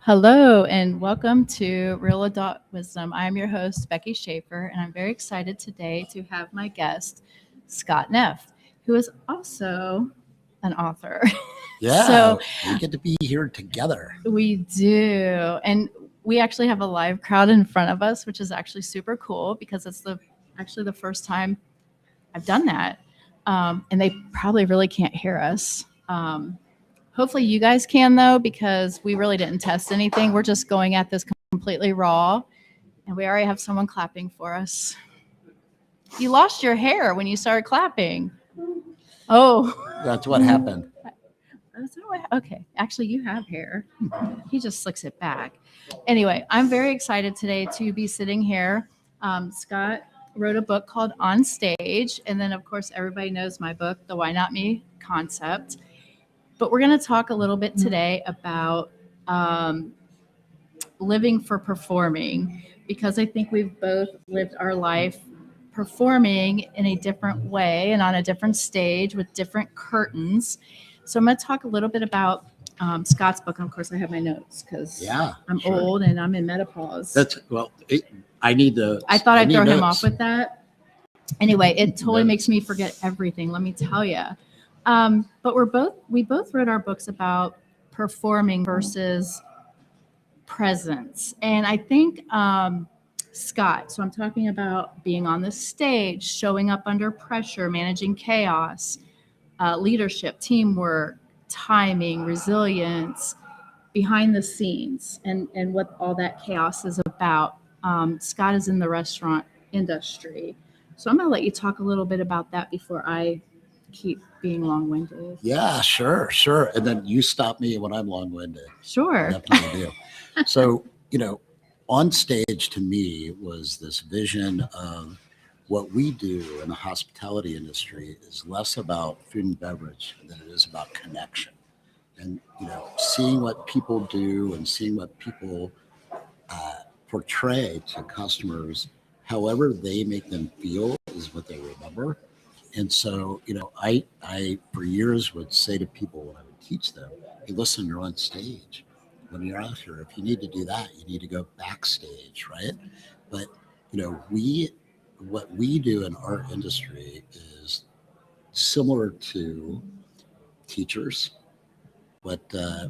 Hello and welcome to Real Adult Wisdom. I'm your host, Becky Schaefer, and I'm very excited today to have my guest, Scott Neff, who is also an author. Yeah, So we get to be here together. we do. And we actually have a live crowd in front of us, which is actually super cool because it's the first time I've done that. And they probably really can't hear us. Hopefully you guys can though, because we really didn't test anything. We're just going at this completely raw, and we already have someone clapping for us. You lost your hair when you started clapping. Oh, That's what happened. okay. Actually, you have hair. He just slicks it back. Anyway, I'm very excited today to be sitting here. Scott wrote a book called On Stage, and then of course everybody knows my book, The Why Not Me Concept. But we're going to talk a little bit today about living for performing, because I think we've both lived our life performing in a different way and on a different stage with different curtains. So I'm going to talk a little bit about Scott's book. And of course, I have my notes because I'm sure. old and I'm in menopause. I need the. I thought I'd throw him notes. off with that. Anyway, it totally Notes. makes me forget everything. Let me tell you. But we both wrote our books about performing versus presence, and I think Scott. So I'm talking about being on the stage, showing up under pressure, managing chaos, leadership, teamwork, timing, resilience, behind the scenes, and what all that chaos is about. Scott is in the restaurant industry, so I'm going to let you talk a little bit about that before I keep being long-winded. Yeah, sure. And then you stop me when I'm long-winded. Sure. Definitely do. So, on stage to me was this vision of what we do in the hospitality industry is less about food and beverage than it is about connection. And, seeing what people do and seeing what people portray to customers, however they make them feel is what they remember. And so, I for years would say to people when I would teach them, hey, listen, you're on stage. When you're out here, if you need to do that, you need to go backstage, right? But, what we do in our industry is similar to teachers, what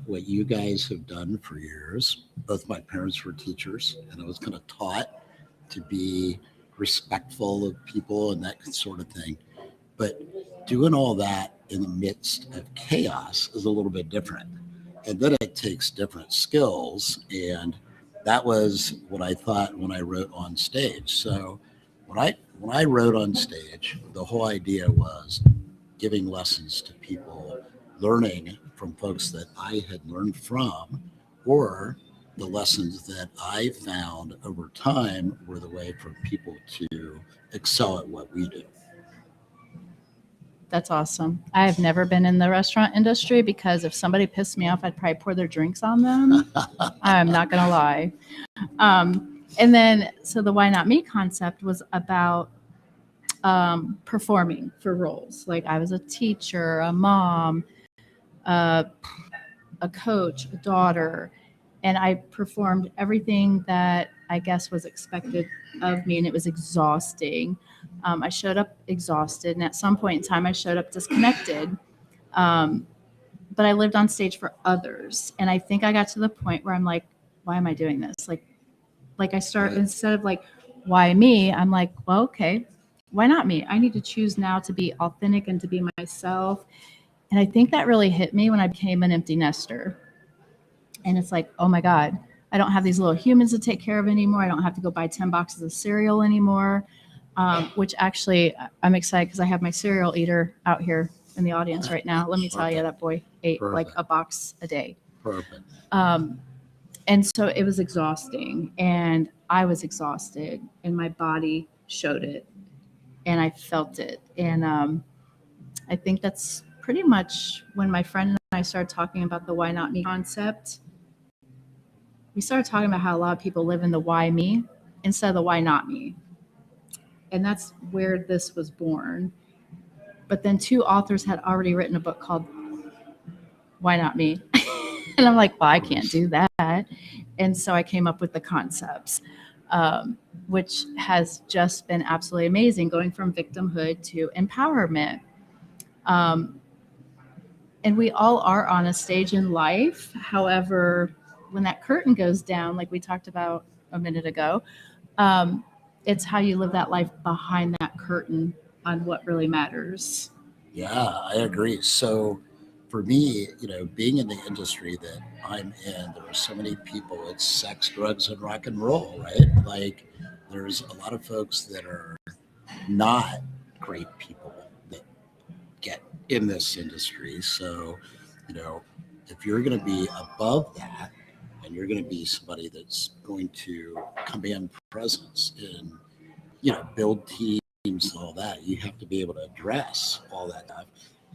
you guys have done for years. Both my parents were teachers, and I was kind of taught to be respectful of people and that sort of thing. But doing all that in the midst of chaos is a little bit different. And then it takes different skills. And that was what I thought when I wrote On Stage. So when I wrote On Stage, the whole idea was giving lessons to people, learning from folks that I had learned from, or the lessons that I found over time were the way for people to excel at what we do. That's awesome. I have never been in the restaurant industry because if somebody pissed me off, I'd probably pour their drinks on them. I'm not going to lie. And then, so the Why Not Me concept was about performing for roles. Like I was a teacher, a mom, a coach, a daughter, and I performed everything that I guess was expected of me, and it was exhausting. I showed up exhausted, and at some point in time, I showed up disconnected. Um, but I lived on stage for others, and I think I got to the point where I'm like, why am I doing this? Like I start Right. instead of like, why me? I'm like, well, okay, why not me? I need to choose now to be authentic and to be myself. And I think that really hit me when I became an empty nester. And it's like, oh my God, I don't have these little humans to take care of anymore. I don't have to go buy 10 boxes of cereal anymore, which actually I'm excited because I have my cereal eater out here in the audience right now. Let me tell you, that boy ate like Perfect. a box a day. Perfect. And so it was exhausting, and I was exhausted, and my body showed it, and I felt it. And I think that's pretty much when my friend and I started talking about the why not me concept. We started talking about how a lot of people live in the why me instead of the why not me. And that's where this was born. But then two authors had already written a book called Why Not Me? And I'm like, well, I can't do that. And so I came up with the concepts, which has just been absolutely amazing, going from victimhood to empowerment. Um, and we all are on a stage in life. However, when that curtain goes down, like we talked about a minute ago, um, it's how you live that life behind that curtain on what really matters. Yeah, I agree. So for me, being in the industry that I'm in, there are so many people, it's sex, drugs, and rock and roll, right? Like there's a lot of folks that are not great people that get in this industry. So, you know, if you're going to be above that and you're going to be somebody that's going to command presence and, build teams and all that, you have to be able to address all that stuff.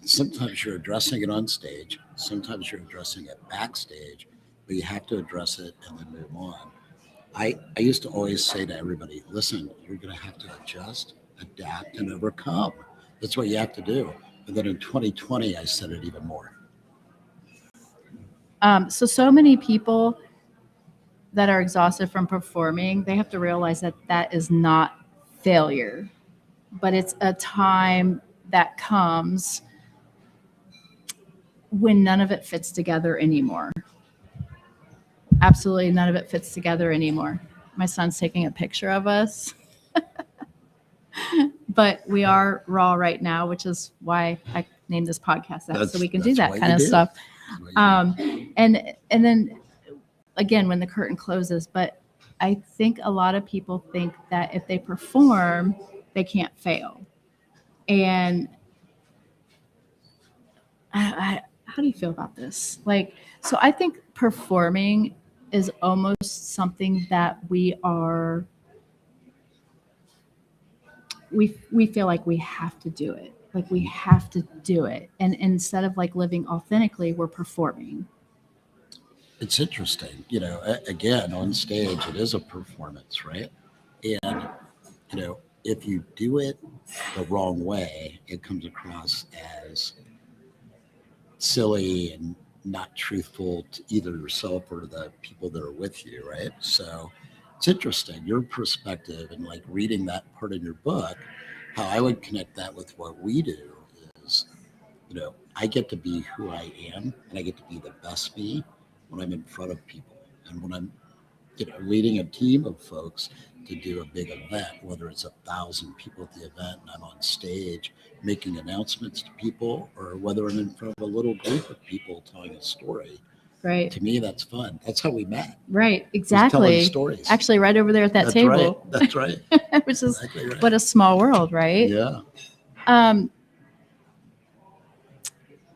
Sometimes you're addressing it on stage, sometimes you're addressing it backstage, but you have to address it and then move on. I used to always say to everybody, listen, you're going to have to adjust, adapt, and overcome. That's what you have to do. And then in 2020, I said it even more. So many people that are exhausted from performing, they have to realize that that is not failure, but it's a time that comes when none of it fits together anymore. Absolutely none of it fits together anymore. My son's taking a picture of us, but we are raw right now, which is why I named this podcast that, so we can do that kind of stuff. And then again, when the curtain closes, but I think a lot of people think that if they perform, they can't fail. And how do you feel about this? Like, so I think performing is almost something that we feel like we have to do it. Like we have to do it. And instead of like living authentically, we're performing. It's interesting, again, on stage, it is a performance, right? And, if you do it the wrong way, it comes across as silly and not truthful to either yourself or the people that are with you, right? So it's interesting, your perspective and like reading that part in your book, how I would connect that with what we do is, I get to be who I am and I get to be the best me when I'm in front of people. And when I'm, leading a team of folks to do a big event, whether it's 1,000 people at the event and I'm on stage making announcements to people, or whether I'm in front of a little group of people telling a story. Right. To me, that's fun. That's how we met. Right. Exactly. Telling stories. Actually, right over there at that table. Right. That's right. Which is exactly right. What a small world, right? Yeah.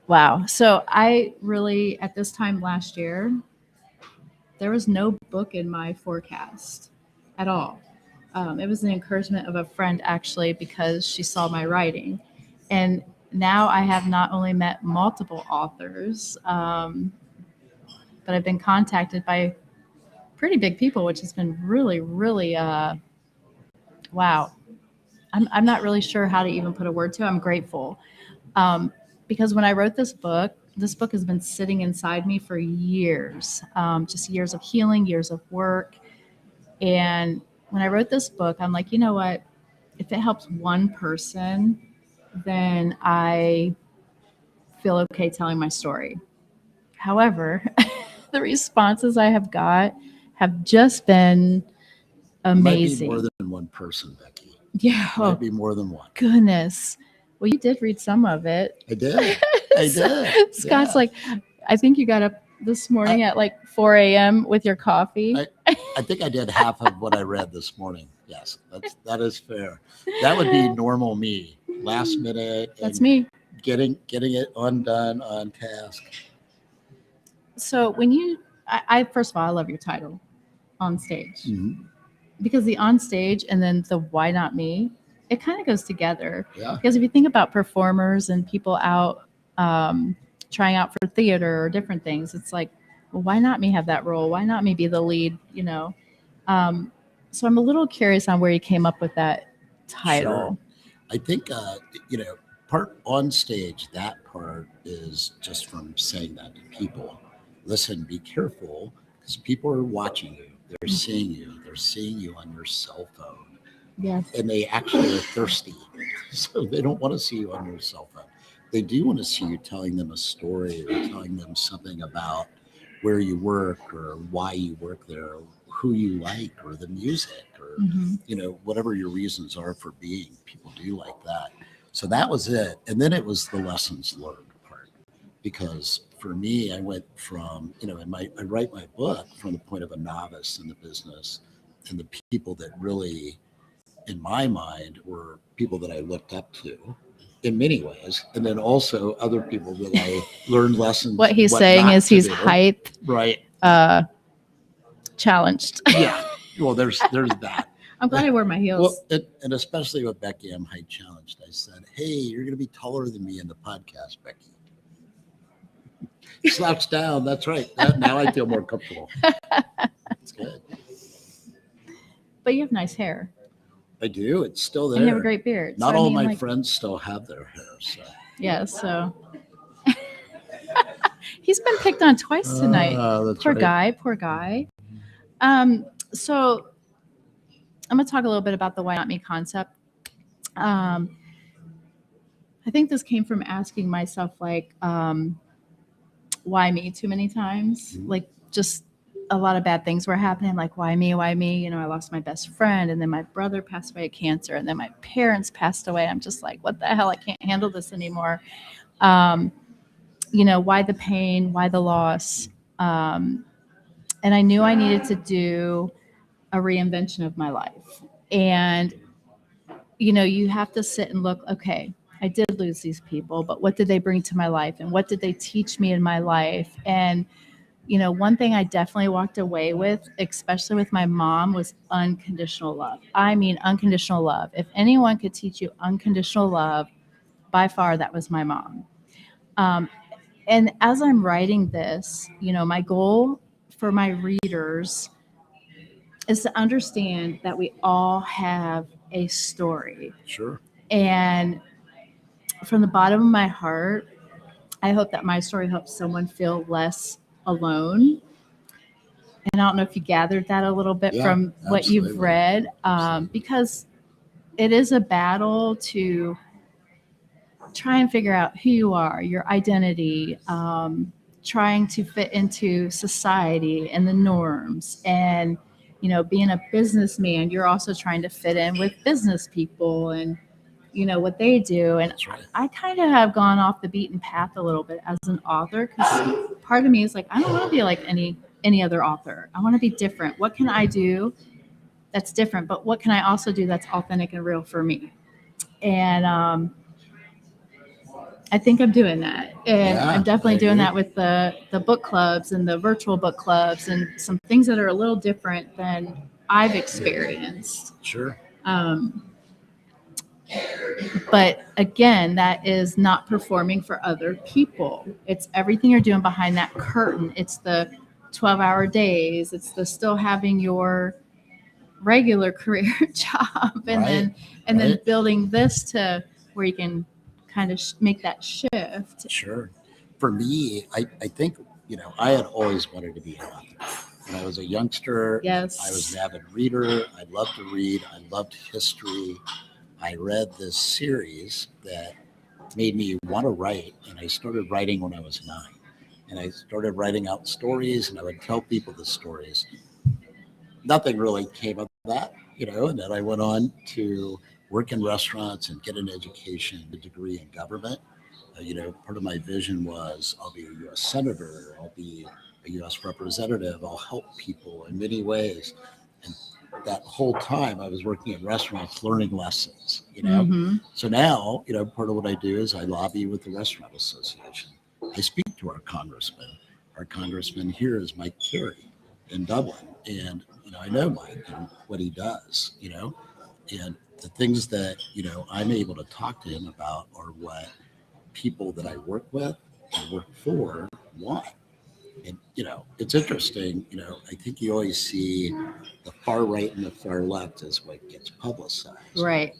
Wow. So I really, at this time last year, there was no book in my forecast at all. It was an encouragement of a friend, actually, because she saw my writing. And now I have not only met multiple authors, but I've been contacted by pretty big people, which has been really, really, wow. I'm not really sure how to even put a word to it. I'm grateful. Because when I wrote this book has been sitting inside me for years, just years of healing, years of work. And when I wrote this book, I'm like, you know what? If it helps one person, then I feel okay telling my story. However, the responses I have got have just been amazing. It might be more than one person, Becky. Yeah. It might be more than one. Goodness. Well, you did read some of it. I did. I did. Scott's like, I think you got up this morning at like 4 a.m. with your coffee. I think I did half of what I read this morning. Yes, that is fair. That would be normal me. Last minute. That's me. Getting it undone, on task. So when I first of all, I love your title, On Stage. Mm-hmm. Because the on stage and then the why not me, it kind of goes together. Yeah. Because if you think about performers and people out trying out for theater or different things, it's like, well, why not me have that role? Why not me be the lead? So I'm a little curious on where you came up with that title. Sure. I think part on stage, that part is just from saying that to people. listen, be careful, because people are watching you. They're seeing you. They're seeing you on your cell phone, Yes. and they actually are thirsty. So they don't want to see you on your cell phone. They do want to see you telling them a story or telling them something about where you work or why you work there, or who you like, or the music, or Mhm. whatever your reasons are for being. People do like that. So that was it. And then it was the lessons learned part. Because for me, I went from, I write my book from the point of a novice in the business, and the people that really, in my mind, were people that I looked up to in many ways. And then also other people that I learned lessons. What he's saying not is to he's do. height Right. challenged. Yeah. Well, there's that. I'm glad I wore my heels. Well, and especially with Becky, I'm height challenged. I said, "Hey, you're going to be taller than me in the podcast, Becky." Slouch down. That's right. Now I feel more comfortable. It's good. But you have nice hair. I do. It's still there. And you have a great beard. Not all my friends still have their hair. So. Yeah, so. He's been picked on twice tonight. Poor right. guy. So I'm going to talk a little bit about the why not me concept. I think this came from asking myself, like, why me too many times? Mhm. Like, just a lot of bad things were happening. Like, why me? I lost my best friend, and then my brother passed away of cancer, and then my parents passed away. I'm just like, what the hell? I can't handle this anymore. Why the pain? Why the loss? And I knew I needed to do a reinvention of my life. And, you have to sit and look, okay, I did lose these people, but what did they bring to my life? And what did they teach me in my life? And, one thing I definitely walked away with, especially with my mom, was unconditional love. I mean, unconditional love. If anyone could teach you unconditional love, by far, that was my mom. And as I'm writing this, my goal for my readers is to understand that we all have a story. Sure. And from the bottom of my heart, I hope that my story helps someone feel less alone. And I don't know if you gathered that a little bit from what you've read, because it is a battle to try and figure out who you are, your identity, trying to fit into society and the norms. And, being a businessman, you're also trying to fit in with business people and, what they do. And That's right. I kind of have gone off the beaten path a little bit as an author, because part of me is like, I don't want to be like any other author. I want to be different. What can I do that's different? But what can I also do that's authentic and real for me? And I think I'm doing that. And I'm definitely doing that with the book clubs and the virtual book clubs and some things that are a little different than I've experienced. Sure. But again, that is not performing for other people. It's everything you're doing behind that curtain. It's the 12-hour days. It's the still having your regular career job, and then building this to where you can kind of make that shift. Sure. For me, I think, I had always wanted to be an author. When I was a youngster, Yes. I was an avid reader. I loved to read. I loved history. I read this series that made me want to write, and I started writing when I was 9. And I started writing out stories, and I would tell people the stories. Nothing really came of that, and then I went on to work in restaurants and get an education, a degree in government. Part of my vision was I'll be a U.S. senator, I'll be a U.S. representative, I'll help people in many ways. And that whole time I was working in restaurants, learning lessons, Mm-hmm. So now, part of what I do is I lobby with the Restaurant Association. I speak to our congressman. Our congressman here is Mike Carey in Dublin. And, I know Mike and what he does, and the things that, I'm able to talk to him about are what people that I work with and work for want. And, it's interesting, I think you always see the far right and the far left as what gets publicized. Right.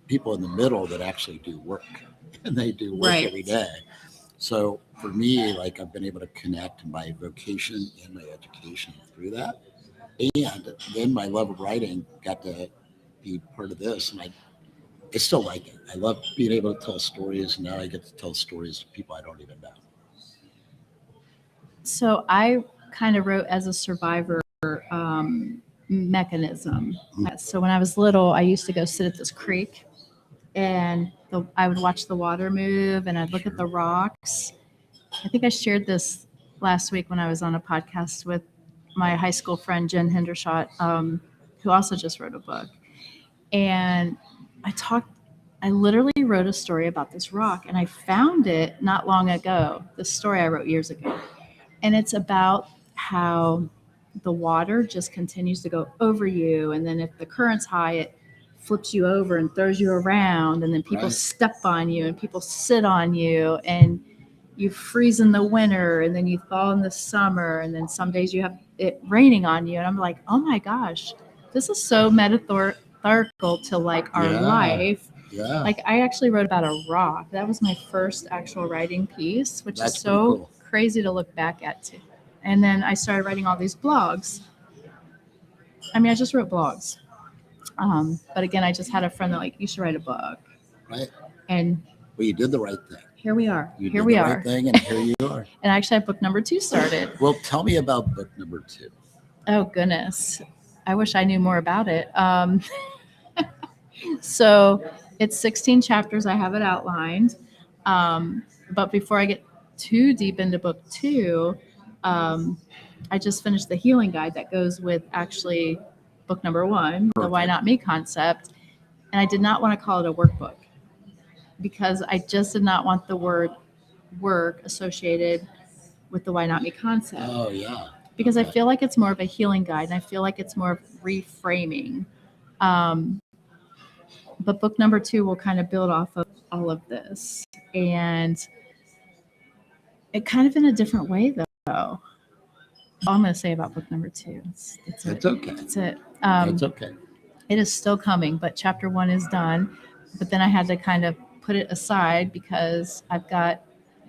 People in the middle that actually do work, and they do work every day. So for me, like I've been able to connect my vocation and my education through that. And then my love of writing got to be part of this. And I still like it. I love being able to tell stories. And now I get to tell stories to people I don't even know. So I kind of wrote as a survivor mechanism. So when I was little, I used to go sit at this creek and I would watch the water move and I'd look at the rocks. I think I shared this last week when I was on a podcast with my high school friend, Jen Hendershot, who also just wrote a book. And I literally wrote a story about this rock and I found it not long ago, the story I wrote years ago. And it's about how the water just continues to go over you. And then if the current's high, it flips you over and throws you around. And then people step on you and people sit on you. And you freeze in the winter and then you thaw in the summer. And then some days you have it raining on you. And I'm like, oh my gosh, this is so metaphorical to like our life. Yeah. Like I actually wrote about a rock. That was my first actual writing piece, which That's is so cool. crazy to look back at too. And then I started writing all these blogs. I mean, I just wrote blogs. But again, I just had a friend that like, you should write a book. Right. And well, you did the right thing. Here we are. You here did we the are. right thing, and here you are. And actually, I have book number 2 started. Well, tell me about book number 2. Oh goodness, I wish I knew more about it. So it's 16 chapters. I have it outlined. But before I get too deep into book 2, I just finished the healing guide that goes with actually book number 1, the Why Not Me concept. And I did not want to call it a workbook because I just did not want the word work associated with the Why Not Me concept. Oh, yeah. Because I feel like it's more of a healing guide and I feel like it's more of reframing. But book number 2 will kind of build off of all of this. And it kind of in a different way, though. All I'm going to say about book number 2. It's okay. That's it. It's okay. It is still coming, but chapter 1 is done. But then I had to kind of put it aside because I've got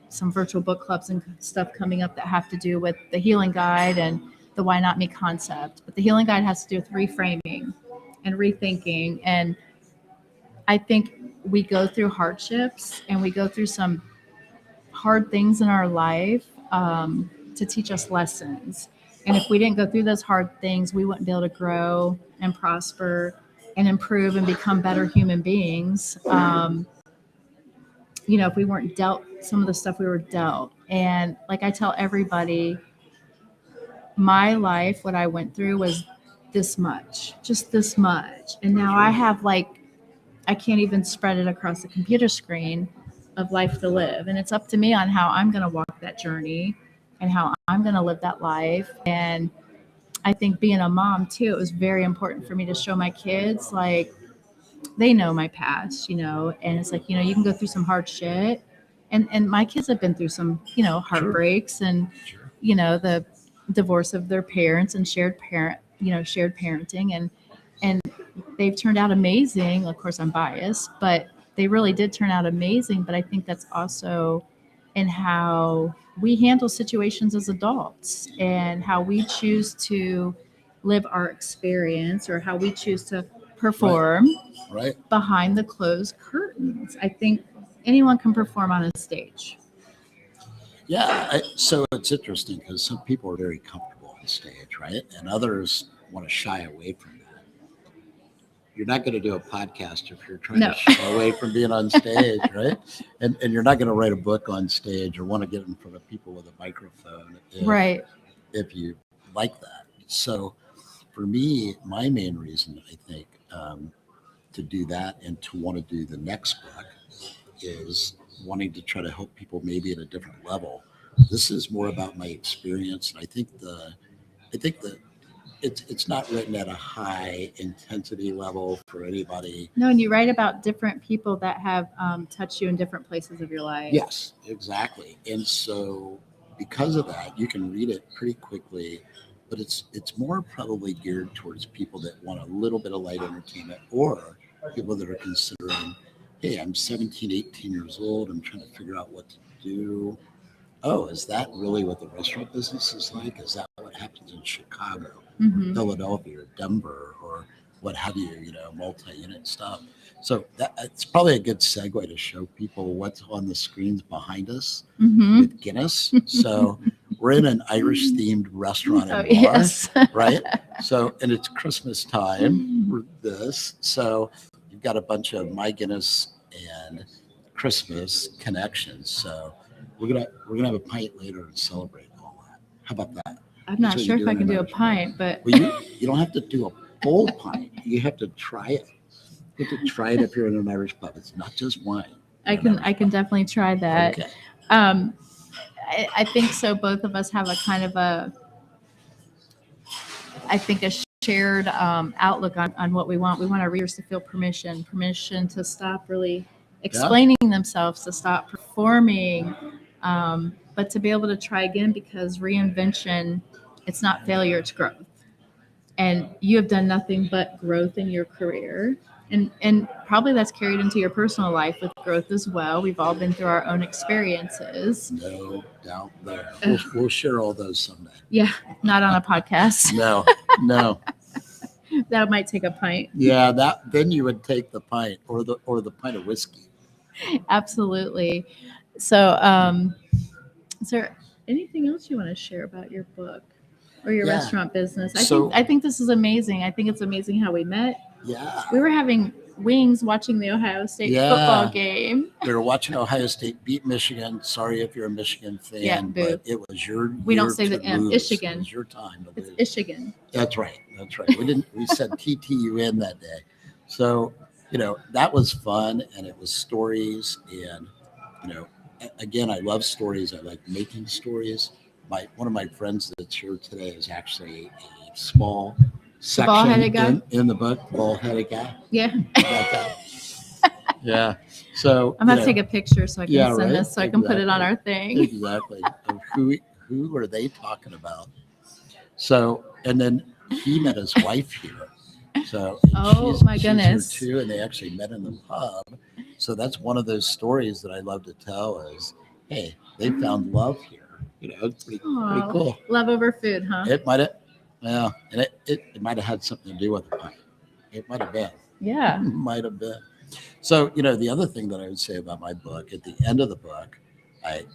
some virtual book clubs and stuff coming up that have to do with the healing guide and the Why Not Me concept. But the healing guide has to do with reframing and rethinking. And I think we go through hardships and we go through some hard things in our life to teach us lessons. And if we didn't go through those hard things, we wouldn't be able to grow and prosper and improve and become better human beings. If we weren't dealt some of the stuff we were dealt. And like I tell everybody, my life, what I went through was this much, just this much. And now I have I can't even spread it across the computer screen of life to live. And it's up to me on how I'm going to walk that journey and how I'm going to live that life. And I think being a mom too, it was very important for me to show my kids, they know my past, and it's you can go through some hard shit. And my kids have been through some, heartbreaks and, the divorce of their parents and shared parenting and they've turned out amazing. Of course, I'm biased, but they really did turn out amazing. But I think that's also in how we handle situations as adults and how we choose to live our experience or how we choose to perform behind the closed curtains. I think anyone can perform on a stage. Yeah. So it's interesting because some people are very comfortable on stage, right? And others want to shy away from that. You're not going to do a podcast if you're trying to shy away from being on stage, right? And you're not going to write a book on stage or want to get in front of people with a microphone if you like that. So for me, my main reason, I think, to do that and to want to do the next book is wanting to try to help people maybe at a different level. This is more about my experience. And I think that it's not written at a high intensity level for anybody. No, and you write about different people that have touched you in different places of your life. Yes, exactly. And so because of that, you can read it pretty quickly, but it's more probably geared towards people that want a little bit of light entertainment or people that are considering, hey, I'm 17, 18 years old. I'm trying to figure out what to do, oh, is that really what the restaurant business is like? Is that what happens in Chicago, Mhm. Philadelphia, or Denver, or what have you, multi-unit stuff? So it's probably a good segue to show people what's on the screens behind us Mhm. with Guinness. So we're in an Irish-themed restaurant and Oh, bar, yes. right? So, and it's Christmas time for this. So you've got a bunch of My Guinness and Christmas connections. So we're gonna have a pint later and celebrate all that. How about that? I'm That's not what sure you if I in can an do a Irish bar. pint, but Well, you don't have to do a full pint. You have to try it. You have to try it if you're in an Irish pub. It's not just wine. I in an can Irish I can pub. definitely try that. Okay. Um, I think so. Both of us have a kind of I think a shared outlook on what we want. We want our readers to feel permission to stop really explaining themselves, to stop performing, but to be able to try again, because reinvention, it's not failure, it's growth. And you have done nothing but growth in your career. And probably that's carried into your personal life with growth as well. We've all been through our own experiences. No doubt there. We'll share all those someday. Yeah, not on a podcast. No. That might take a pint. Yeah, then you would take the pint or the pint of whiskey. Absolutely. So, is there anything else you want to share about your book or your Yeah. restaurant business? So- I think this is amazing. I think it's amazing how we met. Yeah. We were having wings watching the Ohio State Yeah. football game. We were watching Ohio State beat Michigan. Sorry if you're a Michigan fan, Yeah, boo. but it was your We don't year say to the M, lose. Michigan. It was your time to It's lose. Michigan. That's right. We said TTUN that day. So, that was fun, and it was stories. And, again, I love stories. I like making stories. One of my friends that's here today is actually a small section bald-headed guy? in the book, bald-headed guy. Yeah. That guy. Yeah. So I'm going to take a picture so I can Yeah, send right? this so I can put it on our thing. Exactly. Of who are they talking about? So, and then he met his wife here. So, and Oh, my she's here goodness. too, and they actually met in the pub. So that's one of those stories that I love to tell is, hey, they found love here. It's pretty Aw. cool. Love over food, huh? It might have, yeah, and it might have had something to do with the pint. It might have been. Yeah. Might have been. So, the other thing that I would say about my book, at the end of the book, I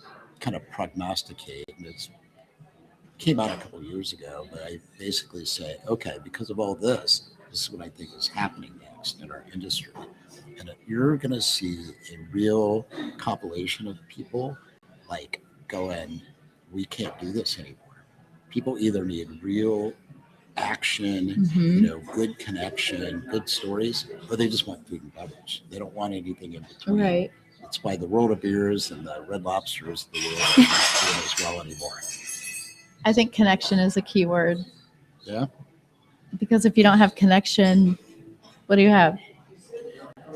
kind of prognosticate, and it came out a couple of years ago, but I basically say, okay, because of all this is what I think is happening next in our industry. And you're going to see a real compilation of people like going, we can't do this anymore. People either need real action, Mhm. good connection, good stories, or they just want food and beverage. They don't want anything in between. Right. That's why the World of Beers and the Red Lobsters of the world are not doing as well anymore. I think connection is a key word. Yeah. Because if you don't have connection, what do you have?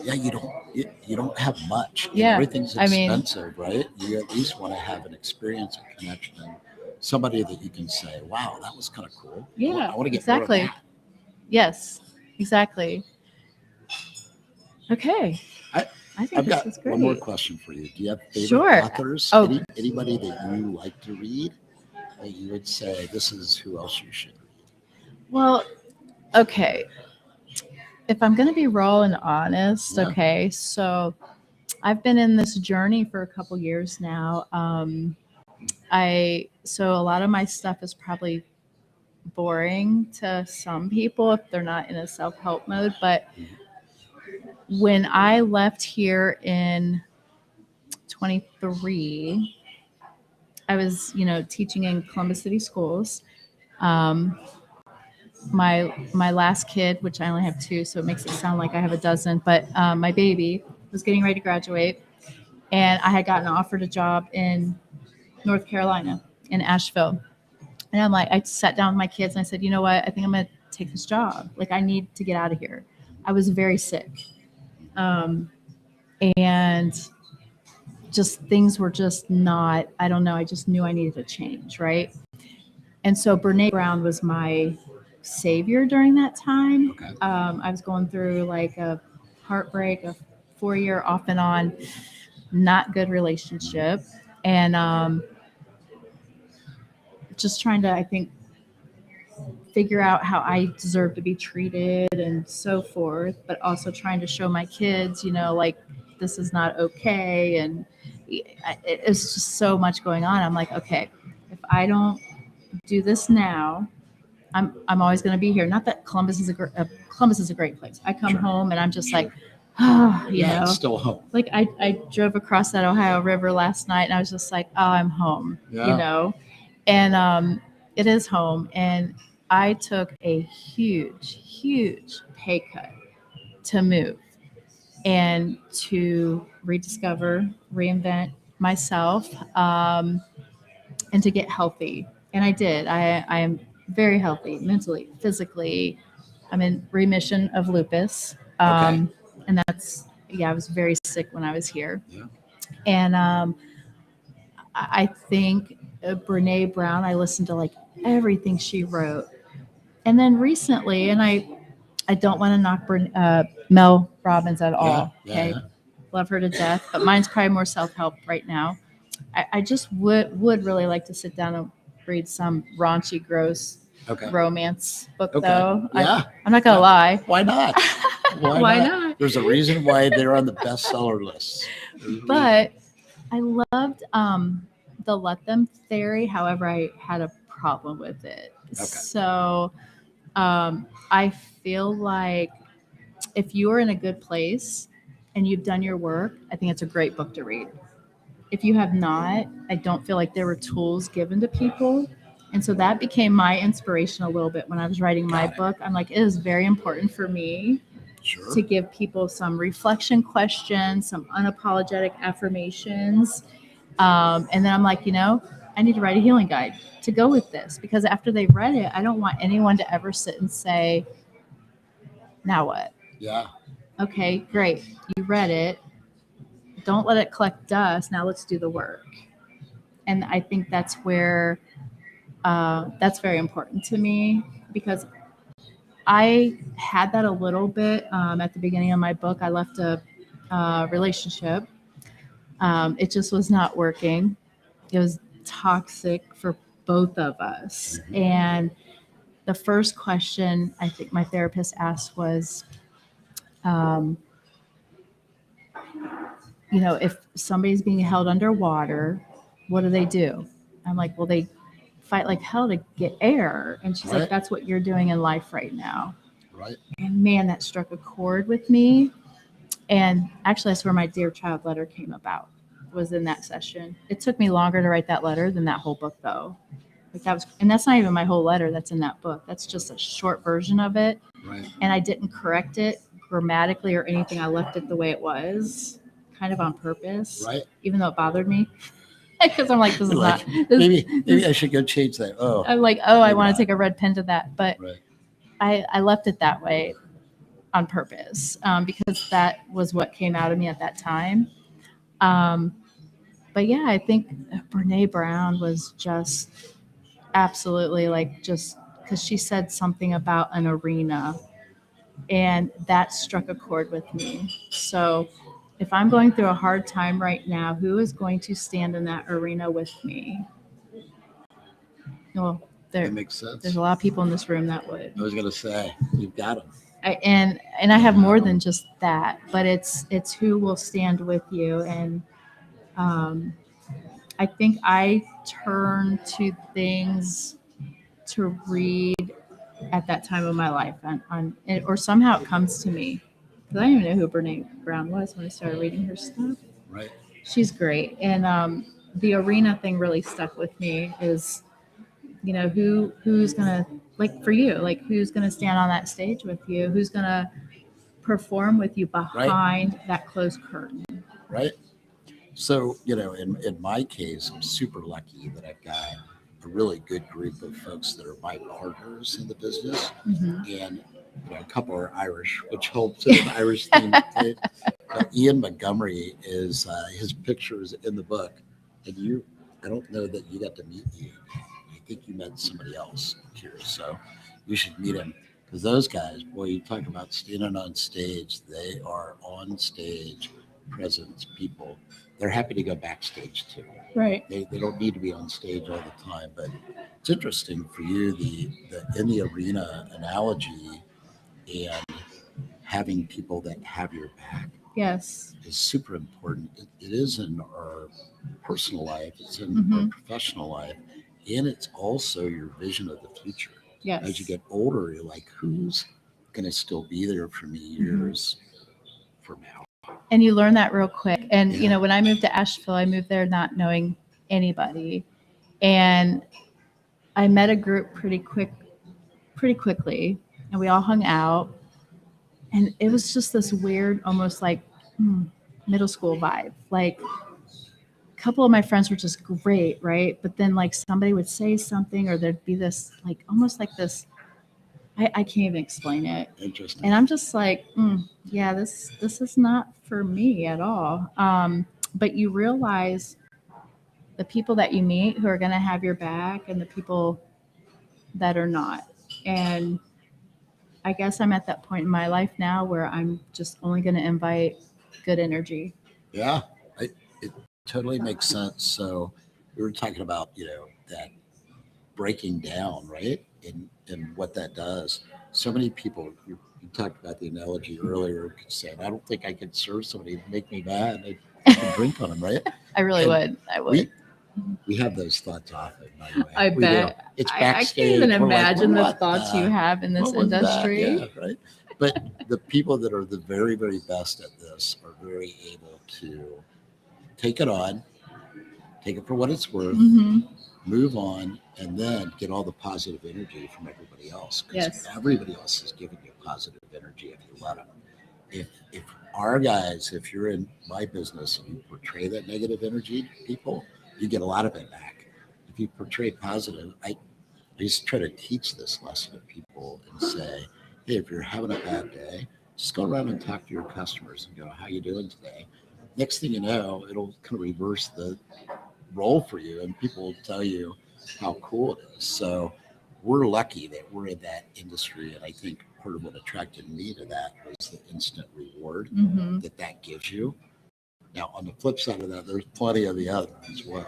Yeah, you don't have much. Yeah, Everything's I mean- expensive, right? You at least want to have an experience, a connection, somebody that you can say, wow, that was kind of cool. Yeah, I want to get exactly. more of that. Yes, exactly. Okay. I think I've this got is great. one more question for you. Do you have favorite Sure. authors? Oh. Anybody that you like to read that you would say this is who else you should read? Well, okay. If I'm going to be raw and honest, Yeah. okay, so I've been in this journey for a couple years now. So a lot of my stuff is probably boring to some people if they're not in a self-help mode, but when I left here in 23, I was, teaching in Columbus City schools. My last kid, which I only have two, so it makes it sound like I have a dozen, but my baby was getting ready to graduate, and I had gotten offered a job in North Carolina, in Asheville. And I'm like, I sat down with my kids and I said, you know what? I think I'm going to take this job. Like, I need to get out of here. I was very sick. And just things were just not, I don't know. I just knew I needed a change. Right. And so Brene Brown was my savior during that time. Okay. I was going through like a heartbreak, a 4-year off and on, not good relationship. And just trying to, I think, figure out how I deserve to be treated and so forth, but also trying to show my kids, like this is not okay. And it's just so much going on. I'm like, okay, if I don't do this now, I'm always going to be here. Not that Columbus is a great place. I come home and I'm just like, It's still home. Like I drove across that Ohio River last night and I was just like, oh, I'm home. And it is home. And I took a huge pay cut to move and to rediscover, reinvent myself, and to get healthy. And I did. I am very healthy mentally, physically. I'm in remission of lupus. And that's, I was very sick when I was here. Yeah. And I think Brene Brown, I listened to like everything she wrote. And then recently, and I don't want to knock Mel Robbins at all. Okay. Love her to death, but mine's probably more self-help right now. I just would really like to sit down and read some raunchy, gross romance book, though. Yeah. I'm not going to lie. Why not? Why not? There's a reason why they're on the bestseller list. But I loved the Let Them theory. However, I had a problem with it. So I feel like if you are in a good place and you've done your work, I think it's a great book to read. If you have not, I don't feel like there were tools given to people. And so that became my inspiration a little bit when I was writing my book. I'm like, it is very important for me to give people some reflection questions, some unapologetic affirmations. And then I'm like, I need to write a healing guide to go with this, because after they've read it, I don't want anyone to ever sit and say, now what? Yeah. Okay, great. You read it. Don't let it collect dust. Now let's do the work. And I think that's where that's very important to me, because I had that a little bit at the beginning of my book. I left a relationship. It just was not working. It was toxic for both of us. Mm-hmm. And the first question I think my therapist asked was, if somebody's being held underwater, what do? I'm like, well, they fight like hell to get air. And she's like, that's what you're doing in life right now. Right. And man, that struck a chord with me. And actually, that's where my Dear Child letter came about, was in that session. It took me longer to write that letter than that whole book, though. And that's not even my whole letter that's in that book. That's just a short version of it. Right. And I didn't correct it grammatically or anything. I left it the way it was, kind of on purpose. Right. Even though it bothered me. Because I'm like, this is like, not. Maybe I should go change that. Oh. I'm like, I want to take a red pen to that. But I left it that way on purpose, because that was what came out of me at that time. But yeah, I think Brene Brown was just absolutely just because she said something about an arena, and that struck a chord with me. So if I'm going through a hard time right now, who is going to stand in that arena with me? Well, that makes sense. There's a lot of people in this room that would. I was going to say, you've got them. And I have more than just that, but it's who will stand with you. And I think I turn to things to read at that time of my life, or somehow it comes to me, because I didn't even know who Brene Brown was when I started reading her stuff. Right. She's great. And the arena thing really stuck with me. Is who's gonna, for you, who's gonna stand on that stage with you, who's gonna perform with you behind that closed curtain. Right. So in my case, I'm super lucky that I've got a really good group of folks that are my partners in the business. Mm-hmm. And a couple are Irish, which helps in the Irish theme. Ian Montgomery is his picture is in the book, and I don't know that you got to meet Ian. I think you met somebody else here, so you should meet him, because those guys, boy, you talk about standing on stage. They are on stage presence people, they're happy to go backstage too. Right. They don't need to be on stage all the time. But it's interesting for you, the in the arena analogy and having people that have your back Yes. is super important. It is in our personal life, it's in Mm-hmm. our professional life, and it's also your vision of the future. Yes. As you get older, you're like, who's going to still be there for me Mm-hmm. years from now? And you learn that real quick. And, Yeah. you know, when I moved to Asheville, I moved there not knowing anybody. And I met a group pretty quickly, and we all hung out. And it was just this weird, almost like middle school vibe. Like a couple of my friends were just great, right? But then like somebody would say something, or there'd be this like almost like this. I can't even explain it. Interesting. And I'm just like, yeah, this is not for me at all. But you realize the people that you meet who are going to have your back and the people that are not. And I guess I'm at that point in my life now where I'm just only going to invite good energy. Yeah, it totally makes sense. So we were talking about, that breaking down, right? And what that does. So many people, you talked about the analogy earlier, saying, I don't think I could serve somebody to make me mad. I could drink on them, right? I really And would. I would. We have those thoughts often, by the way. I We do. bet. It's I backstage. can't even We're like, imagine the "What thoughts you have in this what was that?" industry. Yeah, right. But the people that are the very, very best at this are very able to take it on, take it for what it's worth, Mm-hmm. move on, and then get all the positive energy from everybody else. Because Yes. everybody else is giving you positive energy if you let them. If our guys, if you're in my business and you portray that negative energy to people, you get a lot of it back. If you portray positive, I just try to teach this lesson to people and say, hey, if you're having a bad day, just go around and talk to your customers and go, how you doing today? Next thing you know, it'll kind of reverse the role for you, and people will tell you how cool it is. So we're lucky that we're in that industry, and I think part of what attracted me to that was the instant reward Mm-hmm. that gives you. Now, on the flip side of that, there's plenty of the other as well.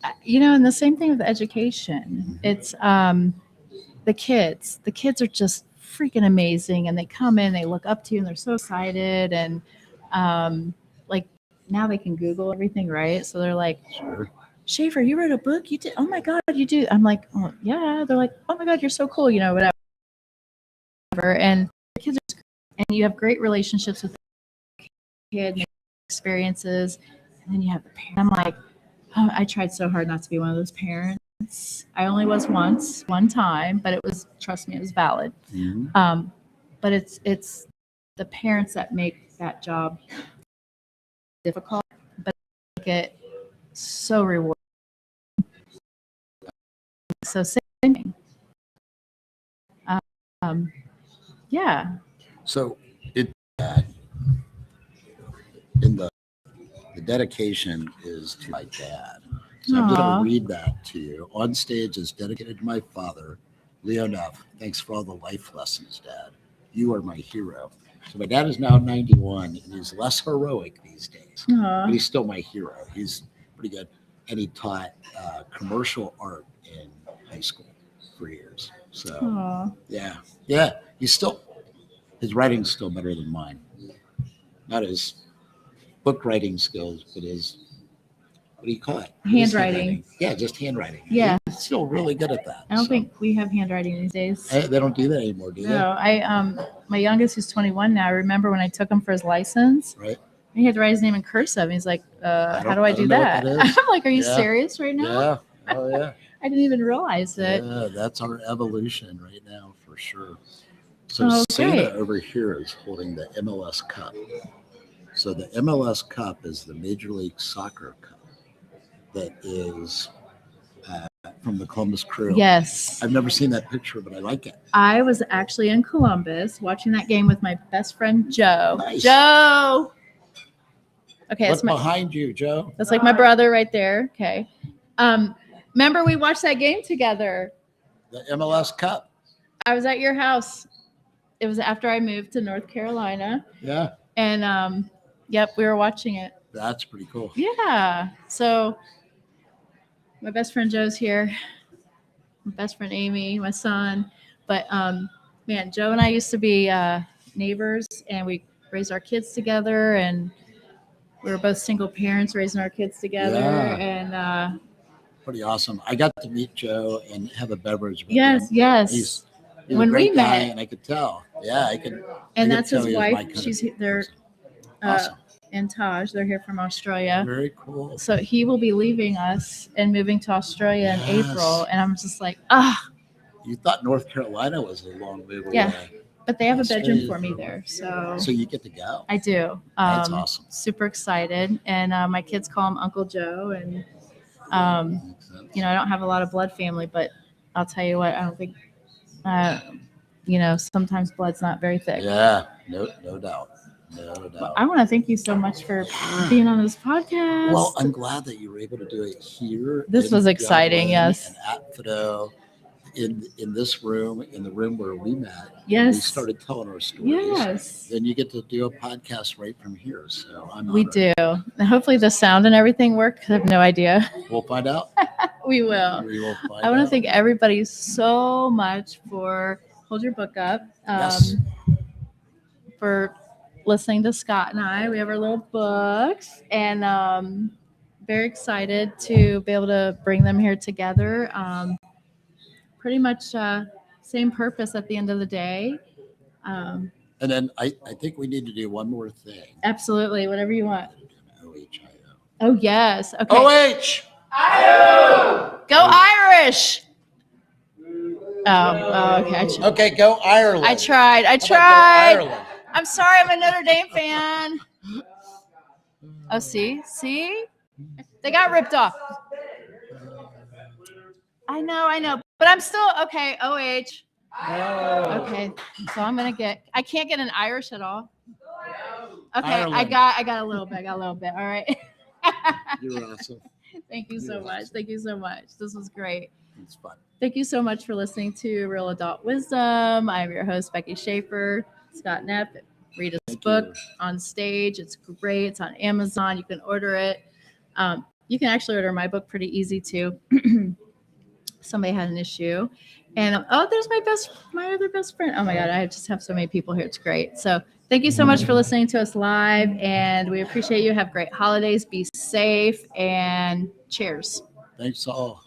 And the same thing with education. Mhm. It's the kids. The kids are just freaking amazing, and they come in, they look up to you, and they're so excited. And like now they can Google everything, right? So they're like, Sure. Schaefer, you wrote a book? You did? Oh my God, you do? I'm like, oh, yeah. They're like, oh my God, you're so cool, whatever. And the kids are, and you have great relationships with the kid, experiences, and then you have the parents. I'm like, oh, I tried so hard not to be one of those parents. I only was one time, but trust me, it was valid. Mhm. But it's the parents that make that job difficult, but make it so rewarding. So same thing. Yeah. So it in the dedication is to my dad. So I'm going Aw. to read that to you. On stage is dedicated to my father, Leo Neff. Thanks for all the life lessons, Dad. You are my hero. So my dad is now 91, and he's less heroic these days, Aw. but he's still my hero. He's pretty good. And he taught commercial art in high school for years. So Aw. yeah, his writing's still better than mine. Not his book writing skills, but his, what do you call it? What is Handwriting. Yeah, just handwriting. Yeah. He's still really good at that. I don't think we have handwriting these days. They don't do that anymore, do they? No, my youngest, who's 21 now, I remember when I took him for his license, Right. he had to write his name in cursive. And he's like, how do I do don't know what that? that is. I'm like, are you Yeah. serious right now? Yeah. Oh yeah. I didn't even realize it. Yeah, that's our evolution right now for sure. So Oh, Santa great. over here is holding the MLS Cup. So the MLS Cup is the Major League Soccer Cup that is from the Columbus Crew. Yes. I've never seen that picture, but I like it. I was actually in Columbus watching that game with my best friend, Joe. Nice. Joe. Okay, What's behind you, Joe? that's like my brother right there. Okay. Remember we watched that game together. The MLS Cup. I was at your house. It was after I moved to North Carolina. Yeah. And Yep, we were watching it. That's pretty cool. Yeah. So my best friend Joe's here. My best friend Amy, my son. But man, Joe and I used to be neighbors, and we raised our kids together, and we were both single parents raising our kids together. Yeah. And Pretty awesome. I got to meet Joe and have a beverage with yes, him. yes. He's When a great we guy, met. and I could tell. Yeah, I could. And I that's could tell his he was my wife. kind of She's there. person. Awesome. And Taj, they're here from Australia. Very cool. So he will be leaving us and moving to Australia in Yes. April. And I'm just like, ah. You thought North Carolina was a long move away. Yeah. But they have a bedroom Australia. for me there. So you get to go. I do. That's awesome. Super excited. And my kids call him Uncle Joe. And, Makes sense. you know, I don't have a lot of blood family, but I'll tell you what, I don't think, you know, sometimes blood's not very thick. Yeah, no doubt. No doubt. I want to thank you so much for being on this podcast. Well, I'm glad that you were able to do it here. This in was exciting, Dublin yes. And at Fido, in this room, in the room where we met. Yes. We started telling our stories. Yes. Then you get to do a podcast right from here. So I'm We honored. do. And hopefully the sound and everything work. I have no idea. We'll find out. We will. We will find I want to out. thank everybody so much for Hold Your Book Up. Yes. For listening to Scott and I. We have our little books, and very excited to be able to bring them here together. Pretty much same purpose at the end of the day. And then I think we need to do one more thing. Absolutely, whatever you want. OHIO. Oh yes. Okay. OH! Go Irish. Oh, okay. Okay, go Ireland. I tried. How about go tried. Ireland? I'm sorry. I'm a Notre Dame fan. Oh, see, they got ripped off. I know, but I'm still okay. OH. Okay, so I can't get an Irish at all. Okay, Ireland. I got a little bit. All right. You're awesome. Thank you so much. Thank you so much. This was great. It's fun. Thank you so much for listening to Real Adult Wisdom. I'm your host, Becky Schaefer. Scott Neff. Read his Thank book you. On Stage. It's great. It's on Amazon. You can order it. You can actually order my book pretty easy too. Somebody had an issue. And there's my other best friend. Oh my God, I just have so many people here. It's great. So thank you so much for listening to us live, and we appreciate you. Have great holidays. Be safe, and cheers. Thanks all.